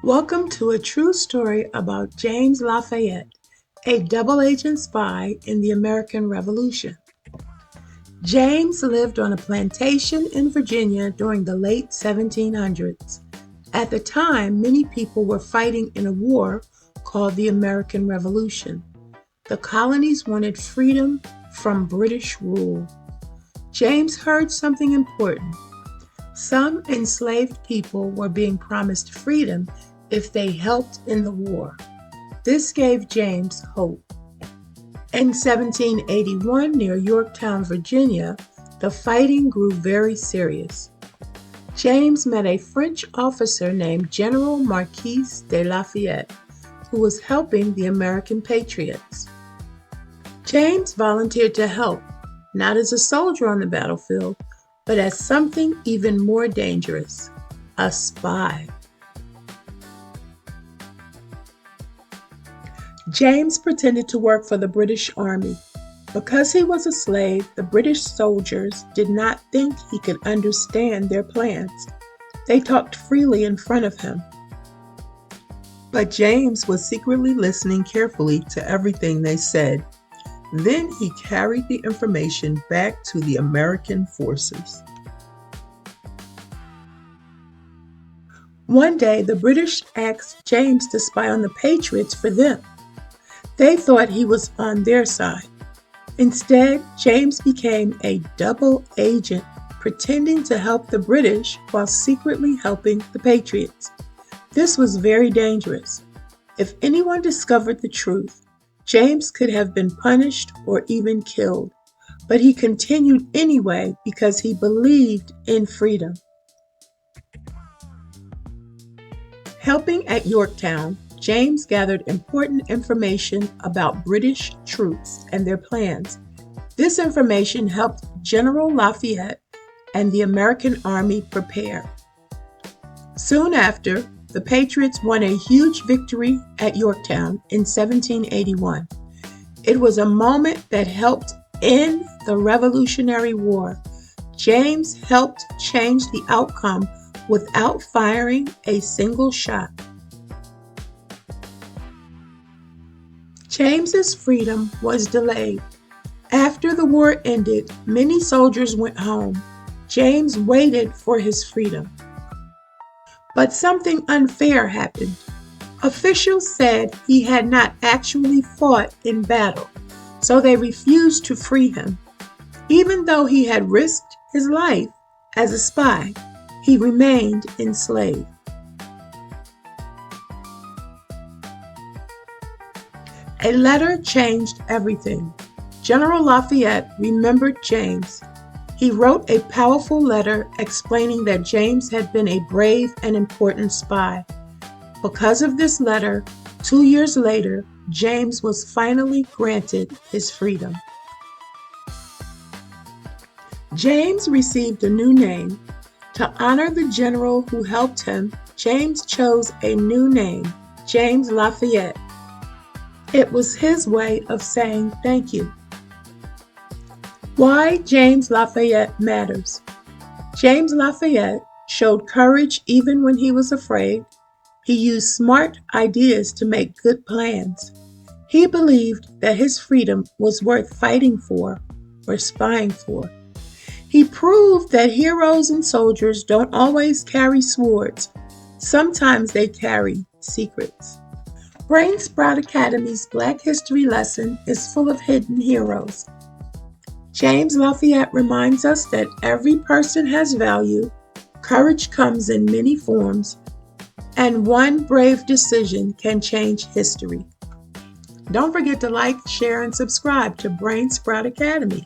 Welcome to a true story about James Lafayette, a double-agent spy in the American Revolution. James lived on a plantation in Virginia during the late 1700s. At the time, many people were fighting in a war called the American Revolution. The colonies wanted freedom from British rule. James heard something important. Some enslaved people were being promised freedom if they helped in the war. This gave James hope. In 1781, near Yorktown, Virginia, the fighting grew very serious. James met a French officer named General Marquis de Lafayette, who was helping the American Patriots. James volunteered to help, not as a soldier on the battlefield, but as something even more dangerous, a spy. James pretended to work for the British Army. Because he was a slave, the British soldiers did not think he could understand their plans. They talked freely in front of him. But James was secretly listening carefully to everything they said. Then he carried the information back to the American forces. One day, the British asked James to spy on the Patriots for them. They thought he was on their side. Instead, James became a double agent, pretending to help the British while secretly helping the Patriots. This was very dangerous. If anyone discovered the truth, James could have been punished or even killed, but he continued anyway because he believed in freedom. Helping at Yorktown, James gathered important information about British troops and their plans. This information helped General Lafayette and the American Army prepare. Soon after, the Patriots won a huge victory at Yorktown in 1781. It was a moment that helped end the Revolutionary War. James helped change the outcome without firing a single shot. James's freedom was delayed. After the war ended, many soldiers went home. James waited for his freedom. But something unfair happened. Officials said he had not actually fought in battle, so they refused to free him. Even though he had risked his life as a spy, he remained enslaved. A letter changed everything. General Lafayette remembered James. He wrote a powerful letter explaining that James had been a brave and important spy. Because of this letter, 2 years later, James was finally granted his freedom. James received a new name. To honor the general who helped him, James chose a new name, James Lafayette. It was his way of saying thank you. Why James Lafayette matters. James Lafayette showed courage even when he was afraid. He used smart ideas to make good plans. He believed that his freedom was worth fighting for or spying for. He proved that heroes and soldiers don't always carry swords. Sometimes they carry secrets. Brain Sprout Academy's Black History lesson is full of hidden heroes. James Lafayette reminds us that every person has value, courage comes in many forms, and one brave decision can change history. Don't forget to like, share, and subscribe to Brain Sprout Academy.